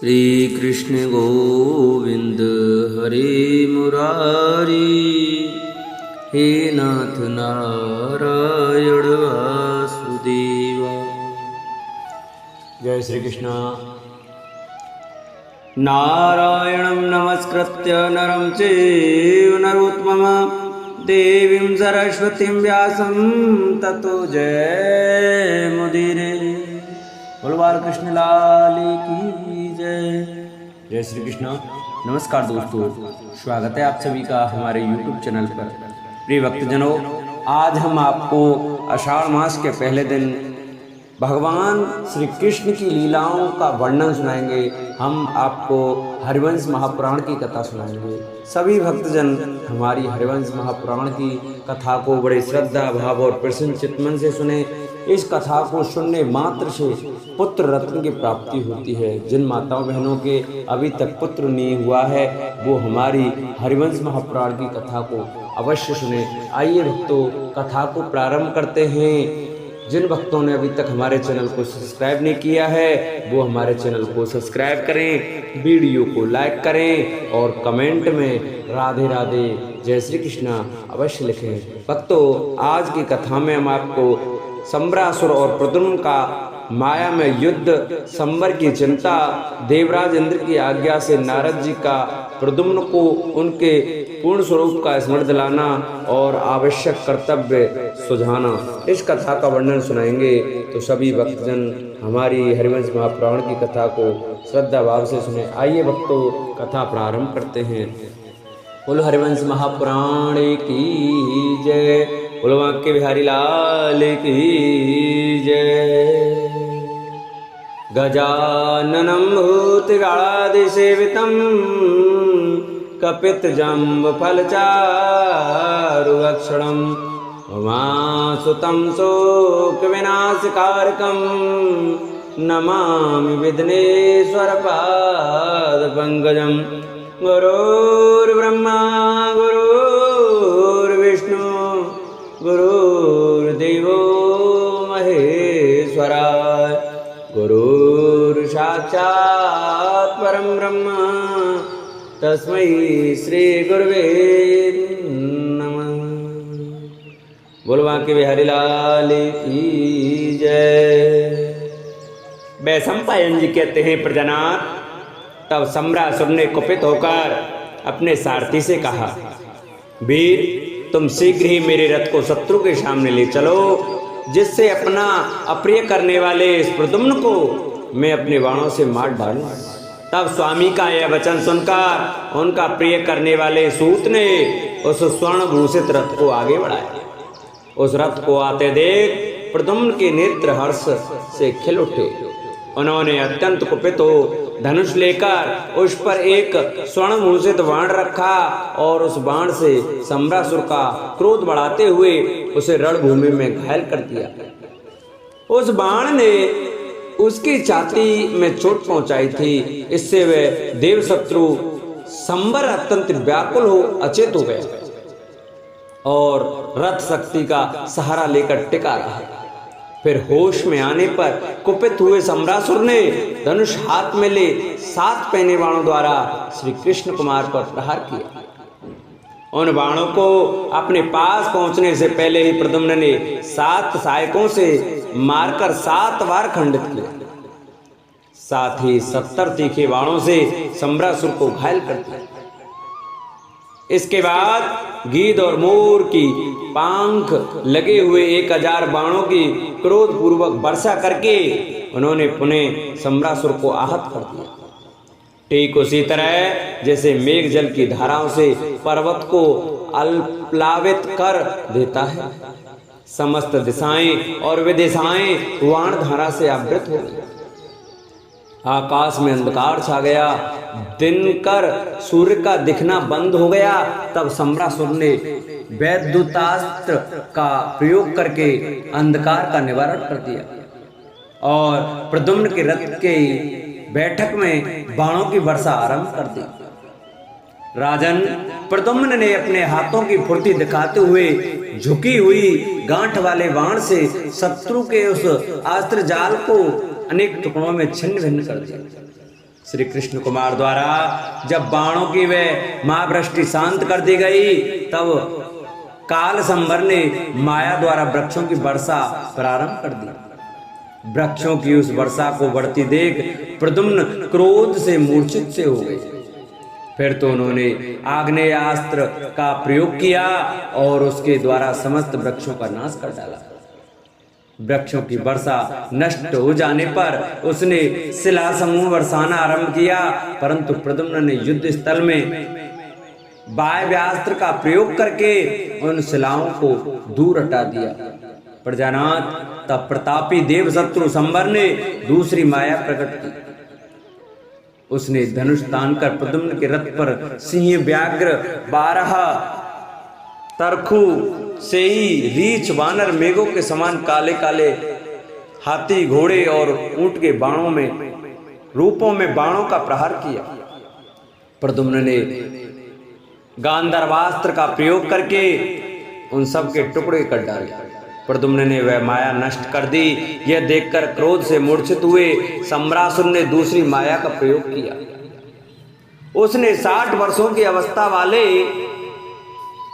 श्री कृष्ण गोविंद हरे मुरारी, हे नाथ नारायण वासुदेवा। जय श्री कृष्ण। नारायणं नमस्कृत्य नरं चैव नरोत्तमं, देवीं सरस्वतीं व्यासं ततो जयमुदीरये। बोलो बाल कृष्ण लाल की जय। जय श्री कृष्ण। नमस्कार दोस्तों, स्वागत है आप सभी का हमारे YouTube चैनल पर। प्रिय भक्तजनों, आज हम आपको आषाढ़ मास के पहले दिन भगवान श्री कृष्ण की लीलाओं का वर्णन सुनाएंगे। हम आपको हरिवंश महापुराण की कथा सुनाएंगे। सभी भक्तजन हमारी हरिवंश महापुराण की कथा को बड़े श्रद्धा भाव और प्रसन्न चित्तमन से सुने। इस कथा को सुनने मात्र से पुत्र रत्न की प्राप्ति होती है। जिन माताओं बहनों के अभी तक पुत्र नहीं हुआ है, वो हमारी हरिवंश महापुराण की कथा को अवश्य सुने। आइए भक्तों, कथा को प्रारंभ करते हैं। जिन भक्तों ने अभी तक हमारे चैनल को सब्सक्राइब नहीं किया है, वो हमारे चैनल को सब्सक्राइब करें, वीडियो को लाइक करें और कमेंट में राधे राधे जय श्री कृष्ण अवश्य लिखें। भक्तों, आज की कथा में हम आपको संबरासुर और प्रद्युम्न का माया में युद्ध, संबर की चिंता, देवराज इंद्र की आज्ञा से नारद जी का प्रद्युम्न को उनके पूर्ण स्वरूप का स्मरण दिलाना और आवश्यक कर्तव्य सुझाना, इस कथा का वर्णन सुनाएंगे। तो सभी भक्तजन हमारी हरिवंश महापुराण की कथा को श्रद्धा भाव से सुने। आइए भक्तों, कथा प्रारंभ करते हैं। बोलो हरिवंश महापुराण की जय। बोलो बांके बिहारी लाल की जय। गजाननं भूतगणादिसेवितं, कपितजम्बफलचारुभक्षणं, उमासुतं शोकविनाशकारकं, नमामि विघ्नेश्वरपादपङ्कजं। गुरुर्ब्रह्मा गुरुर्विष्णु गुरुर्देवो महेश्वरा, गुरुर्साक्षात् परं ब्रह्म, तस्मै श्री गुरुवे नमः। बोलो बांके बिहारी लाल की जय। वैशंपायन जी कहते हैं, प्रजानाथ, तब सम्रासुर ने कुपित होकर अपने सारथी से कहा, वीर, तुम शीघ्र ही मेरे रथ को शत्रु के सामने ले चलो, जिससे अपना अप्रिय करने वाले इस प्रद्युम्न को मैं अपने बाणों से मार डालूं। तब स्वामी का यह वचन सुनकर उनका प्रिय करने वाले सूत ने उस स्वर्ण भूषित रथ को आगे बढ़ाया। उस रथ को आते देख प्रद्युम्न के नेत्र हर्ष से खिल उठे। उन्होंने अत्यंत कुपित हो धनुष लेकर उस पर एक स्वर्ण भूषित बाण रखा और उस बाण से सम्रासुर का क्रोध बढ़ाते हुए उसे रणभूमि में घायल कर दिया। उस बाण ने उसकी छाती में चोट पहुंचाई थी। इससे वह देव शत्रु संबर अत्यंत व्याकुल हो अचेत हो गया और रथ शक्ति का सहारा लेकर टिका रहा। फिर होश में आने पर कुपित हुए सम्रासुर ने धनुष हाथ में ले 7 पैने बाणों द्वारा श्री कृष्ण कुमार पर प्रहार किया। उन बाणों को अपने पास पहुंचने से पहले ही प्रद्युम्न ने 7 सहायकों से मारकर 7 बार खंडित किया। साथ ही 70 तीखे बाणों से सम्रासुर को घायल कर दिया। इसके बाद गीध और मोर की पांख लगे हुए 1000 बाणों की क्रोध पूर्वक वर्षा करके उन्होंने पुनः सम्रासुर को आहत कर दिया। ठीक उसी तरह जैसे मेघ जल की धाराओं से पर्वत को अल्पलावित कर देता है, समस्त दिशाएं और विदिशाएं वाण धारा से आवृत हो गई। आकाश में अंधकार छा गया, दिनकर सूर्य का दिखना बंद हो गया। तब सम्रासुर ने वैद्युतास्त्र का प्रयोग करके अंधकार का निवारण कर दिया और प्रद्युम्न के रथ के बैठक में बाणों की वर्षा आरंभ कर दी। राजन, प्रद्युम्न ने अपने हाथों की फुर्ती दिखाते हुए झुकी हुई गांठ वाले बाण से शत्रु के उस अस्त्र जाल को अनेक टुकड़ों में छिन्न भिन्न कर दिया। श्री कृष्ण कुमार द्वारा जब बाणों की वह महावृष्टि शांत कर दी गई, तब काल संवर ने माया द्वारा वृक्षों की वर्षा प्रारंभ कर दी। वृक्षों की उस वर्षा को बढ़ती देख प्रद्युम्न क्रोध से मूर्छित से हो गए। फिर तो उन्होंने आग्नेयास्त्र का प्रयोग किया और उसके द्वारा समस्त वृक्षों का नाश कर डाला। वृक्षों की वर्षा नष्ट हो जाने पर उसने शिला समूह बरसाना आरंभ किया, परंतु प्रद्युम्न ने युद्ध स्थल में वायव्यास्त्र का प्रयोग करके उन शिलाओं को दूर हटा दिया। प्रजानाथ, तब प्रतापी देव शत्रु संवर ने दूसरी माया प्रकट की। उसने धनुष तान कर प्रद्युम्न के रथ पर सिंह, व्याघ्र, 12 तरखू, सेई, रीछ, वानर, मेघों के समान काले काले हाथी, घोड़े और ऊंट के बाणों में रूपों में बाणों का प्रहार किया। प्रद्युम्न ने गांधर्वास्त्र का प्रयोग करके उन सब के टुकड़े कर डाले। प्रद्युम्न ने वह माया नष्ट कर दी। यह देखकर क्रोध से मूर्छित हुए सम्रासुर ने दूसरी माया का प्रयोग किया। उसने 60 वर्षों की अवस्था वाले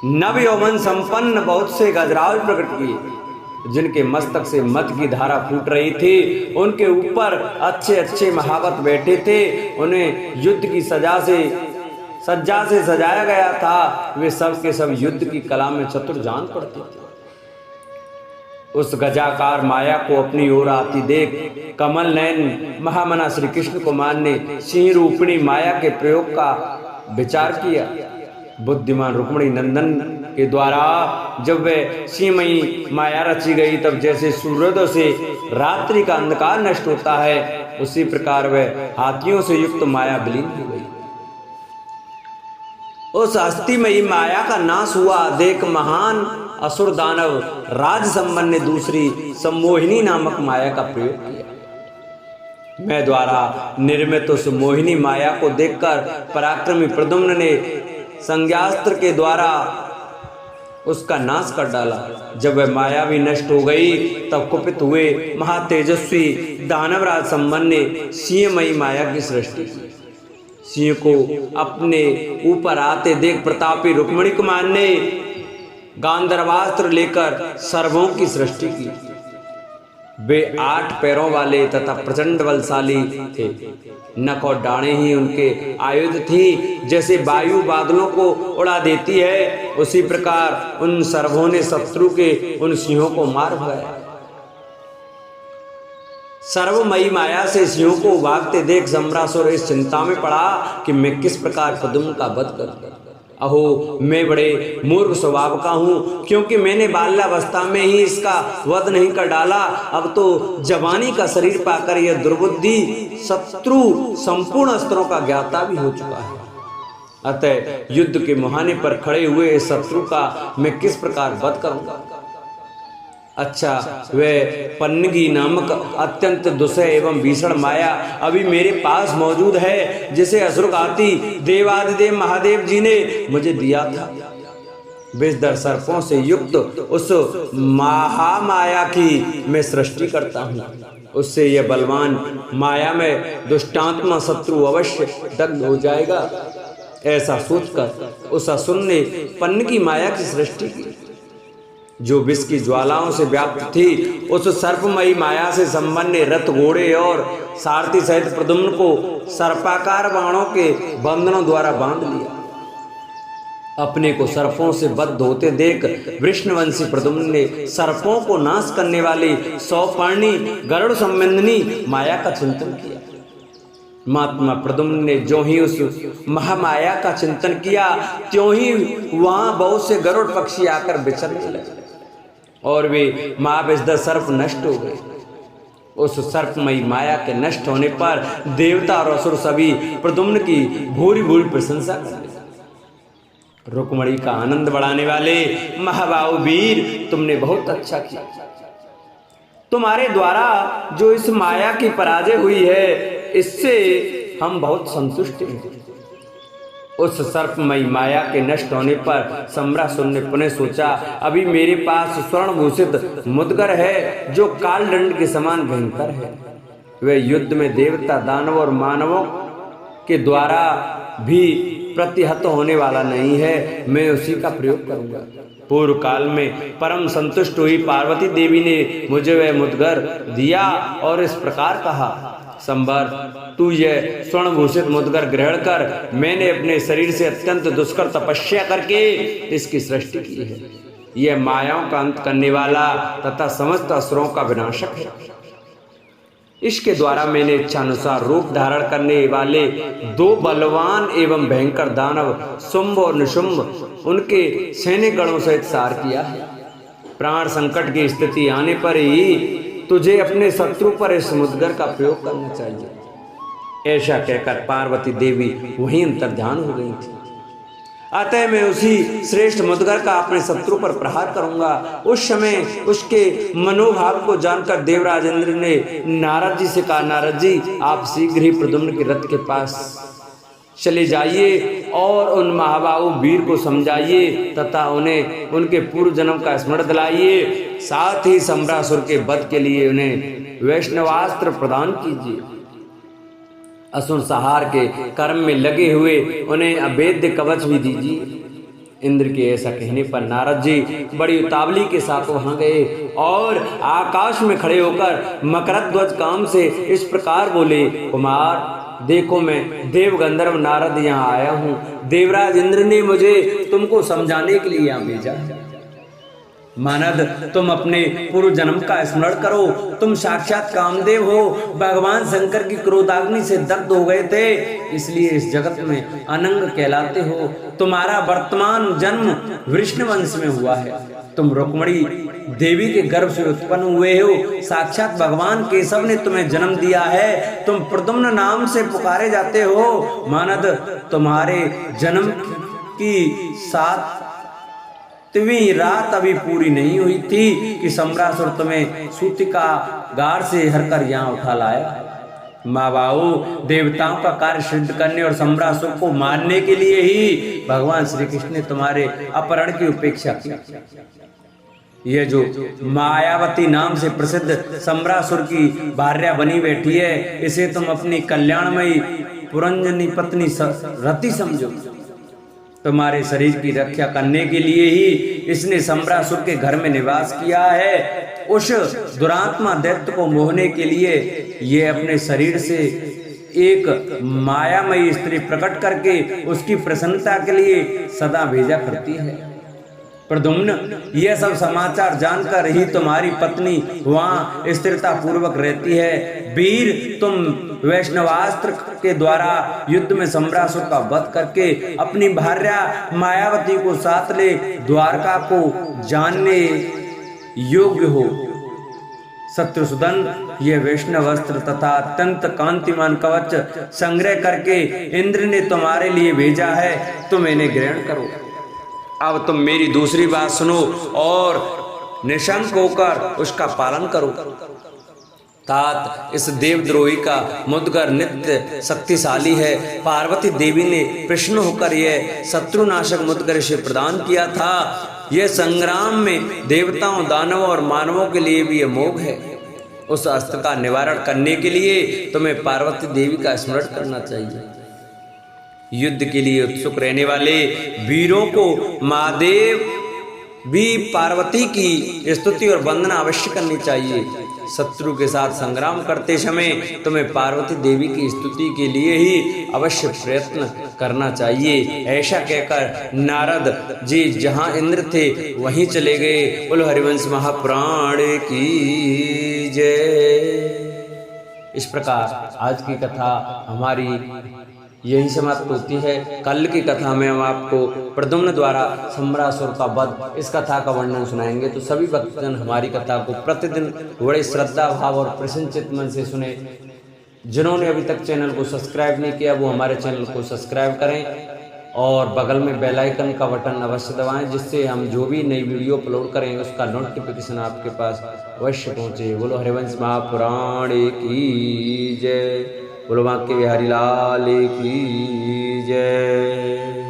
नव यौवन संपन्न बहुत से गजराज प्रकट किए, जिनके मस्तक से मद की धारा फूट रही थी। उनके ऊपर अच्छे अच्छे महावत बैठे थे। उन्हें युद्ध की सज्जा से सजाया गया था। वे सब के सब युद्ध की कला में चतुर जान पड़ते थे। उस गजाकार माया को अपनी ओर आती देख कमल नयन महामना श्री कृष्ण कुमार ने सिंह रूपिणी माया के प्रयोग का विचार किया। बुद्धिमान रुक्मिणी नंदन के द्वारा जब वह सिंहमयी माया रची गई, तब जैसे सूर्योदय से रात्रि का अंधकार नष्ट होता है, उसी प्रकार वह हाथियों से युक्त माया विलीन हो गई। उस हस्तिमयी माया का नाश हुआ देख महान असुर दानव राज संबंध ने दूसरी सम्मोहिनी नामक माया का प्रयोग किया। मैं द्वारा निर्मित उस मोहिनी माया को देखकर पराक्रमी प्रद्युम्न ने संज्ञास्त्र के द्वारा उसका नाश कर डाला। जब वह माया भी नष्ट हो गई, तब कुपित हुए महातेजस्वी दानवराज संबंध ने सिंहमयी माया की सृष्टि की। सिंह को अपने ऊपर आते देख प्रतापी रुक्मिणी कुमार ने गांधर्वास्त्र लेकर सर्वों की सृष्टि की। वे 8 पैरों वाले तथा प्रचंड बलशाली थे। नख और डाढ़ें ही उनके आयुध थी। जैसे वायु बादलों को उड़ा देती है, उसी प्रकार उन सर्वों ने शत्रु के उन सिंहों को मार भगाया। सर्वमयी माया से सिंहों को भागते देख सम्रासुर इस चिंता में पड़ा कि मैं किस प्रकार प्रद्युम्न का वध करूं। अहो, मैं बड़े मूर्ख स्वभाव का हूँ, क्योंकि मैंने बाल्यावस्था में ही इसका वध नहीं कर डाला। अब तो जवानी का शरीर पाकर यह दुर्बुद्धि शत्रु संपूर्ण अस्त्रों का ज्ञाता भी हो चुका है। अतः युद्ध के मुहाने पर खड़े हुए इस शत्रु का मैं किस प्रकार वध करूंगा। अच्छा, वह पन्नगी नामक अत्यंत दुस्सह एवं भीषण माया अभी मेरे पास मौजूद है, जिसे असुरघाती देवादिदेव महादेव जी ने मुझे दिया था। विषधर सर्पों से युक्त उस महामाया की मैं सृष्टि करता हूँ। उससे यह बलवान माया में दुष्टात्मा शत्रु अवश्य दग्ध हो जाएगा। ऐसा सोचकर उस असुर ने पन्नगी माया की सृष्टि की, जो विष की ज्वालाओं से व्याप्त थी। उस सर्पमयी माया से संबंध ने रथ, घोड़े और सारथी सहित प्रद्युम्न को सर्पाकार बाणों के बंधनों द्वारा बांध लिया। अपने को सर्पों से बद्ध होते देख वृषणवंशी प्रद्युम्न ने सर्पों को नाश करने वाली 100 पर्णी गरुड़ संबंधिनी माया का चिंतन किया। महात्मा प्रद्युम्न ने जो ही उस महामाया का चिंतन किया, त्यों ही वहां बहुत से गरुड़ पक्षी आकर बिचरने लगे और वे महाविषधर सर्प नष्ट हो गए। उस सर्पमयी माया के नष्ट होने पर देवता और असुर सभी प्रद्युम्न की भूरी भूरी प्रशंसा कर लगे। रुक्मिणी का आनंद बढ़ाने वाले महाबाहु वीर, तुमने बहुत अच्छा किया। तुम्हारे द्वारा जो इस माया की पराजय हुई है, इससे हम बहुत संतुष्ट हैं। उस सर्पमयी माया के नष्ट होने पर सम्रासुर ने पुनः सोचा, अभी मेरे पास स्वर्ण भूषित मुद्गर है, जो कालदंड के समान भयंकर है। वह युद्ध में देवता, दानवों और मानवों के द्वारा भी प्रतिहत होने वाला नहीं है, मैं उसी का प्रयोग करूंगा। पूर्व काल में परम संतुष्ट हुई पार्वती देवी ने मुझे वह मुद्गर दिया और इस प्रकार कहा, संबर, तू यह स्वर्ण भूषित मुद्गर ग्रहण कर। मैंने अपने शरीर से अत्यंत दुष्कर तपस्या करके इसकी सृष्टि की है। यह मायाओं का अंत करने वाला तथा समस्त असुरों का विनाशक है। इसके द्वारा मैंने इच्छानुसार रूप धारण करने वाले 2 बलवान एवं भयंकर दानव शुंभ और निशुंभ उनके सैन्य गणों सहित सार किया है। प्राण संकट की स्थिति आने पर ही तुझे अपने शत्रु पर इस मुद्गर का प्रयोग करना चाहिए। ऐसा कहकर पार्वती देवी वहीं अंतर्ध्यान हो गई थी। अतः मैं उसी श्रेष्ठ मुद्गर का अपने शत्रु पर प्रहार करूंगा। उस समय उसके मनोभाव को जानकर देवराज इंद्र ने नारद जी से कहा, नारद जी, आप शीघ्र ही प्रद्युम्न के रथ के पास चले जाइए और उन महाबाहु वीर को समझाइए तथा उन्हें उनके पूर्व जन्म का स्मरण दिलाइए। साथ ही सम्रासुर के वध के लिए उन्हें वैष्णवास्त्र प्रदान कीजिए। असुर संहार के कर्म में लगे हुए उन्हें अभेद्य कवच भी दीजिए। इंद्र के ऐसा कहने पर नारद जी बड़ी उतावली के साथ वहां गए और आकाश में खड़े होकर मकरध्वज काम से इस प्रकार बोले, कुमार देखो, मैं देव गंधर्व नारद यहाँ आया हूँ। देवराज इंद्र ने मुझे तुमको समझाने के लिए यहाँ भेजा। मानद, तुम अपने पूर्व जन्म का स्मरण करो। तुम साक्षात कामदेव हो। भगवान शंकर की क्रोधाग्नि से दग्ध हो गए थे, इसलिए इस जगत में अनंग कहलाते हो। तुम्हारा वर्तमान जन्म वृष्ण वंश में हुआ है। तुम रुक्मणी देवी के गर्भ से उत्पन्न हुए हो। साक्षात भगवान केशव ने तुम्हें जन्म दिया है। तुम प्रद्युम्न नाम से पुकारे जाते हो। मानद, तुम्हारे जन्म की 7वीं रात अभी पूरी नहीं हुई थी कि सम्रासुर तुम्हें सूतिका गार से हरकर यहाँ उठा लाया। माँ बाबू, देवताओं का कार्य सिद्ध करने और सम्रासुर को मारने के लिए ही भगवान श्री कृष्ण ने तुम्हारे अपहरण की उपेक्षा की। यह जो मायावती नाम से प्रसिद्ध सम्रासुर की भार्या बनी बैठी है, इसे तुम अपनी कल्याणमयी पुरंजनी पत्नी रति समझो। तुम्हारे शरीर की रक्षा करने के लिए ही इसने सम्रासुर के घर में निवास किया है। उस दुरात्मा दैत्य को मोहने के लिए ये अपने शरीर से एक मायामयी स्त्री प्रकट करके उसकी प्रसन्नता के लिए सदा भेजा करती है। प्रद्युम्न, यह सब समाचार जानकर ही तुम्हारी पत्नी वहां स्थिरता पूर्वक रहती है। वीर, तुम वैष्णवास्त्र के द्वारा युद्ध में सम्रासुर का वध करके अपनी भार्या मायावती को साथ ले द्वारका को जानने योग्य हो। शत्रुसूदन, यह वैष्णव अस्त्र तथा अत्यंत कांतिमान कवच संग्रह करके इंद्र ने तुम्हारे लिए भेजा है। तुम इन्हें ग्रहण करो। अब तुम मेरी दूसरी बात सुनो और निशंक होकर उसका पालन करो। तात, इस देवद्रोही का मुद्गर नित्य शक्तिशाली है। पार्वती देवी ने प्रसन्न होकर यह शत्रुनाशक मुद्गर इसे प्रदान किया था। यह संग्राम में देवताओं, दानवों और मानवों के लिए भी अमोघ है। उस अस्त्र का निवारण करने के लिए तुम्हें पार्वती देवी का स्मरण करना चाहिए। युद्ध के लिए उत्सुक रहने वाले वीरों को महादेव भी पार्वती की स्तुति और वंदना अवश्य करनी चाहिए। शत्रु के साथ संग्राम करते समय तुम्हें पार्वती देवी की स्तुति के लिए ही अवश्य प्रयत्न करना चाहिए। ऐसा कहकर नारद जी जहां इंद्र थे वहीं चले गए। बोलो हरिवंश महापुराण की जय। इस प्रकार आज की कथा हमारी यही समाप्त होती है। कल की कथा में हम आपको प्रद्युम्न द्वारा सम्रासुर का वध, इस कथा का वर्णन सुनाएंगे। तो सभी भक्तजन हमारी कथा को प्रतिदिन बड़े श्रद्धा भाव और प्रसन्नचित्त मन से सुने। जिन्होंने अभी तक चैनल को सब्सक्राइब नहीं किया वो हमारे चैनल को सब्सक्राइब करें और बगल में बेल आइकन का बटन अवश्य दबाएं, जिससे हम जो भी नई वीडियो अपलोड करें उसका नोटिफिकेशन आपके पास अवश्य पहुँचे। बोलो हरिवंश महापुराण की जय। बोलो बांके बिहारी लाल की जय।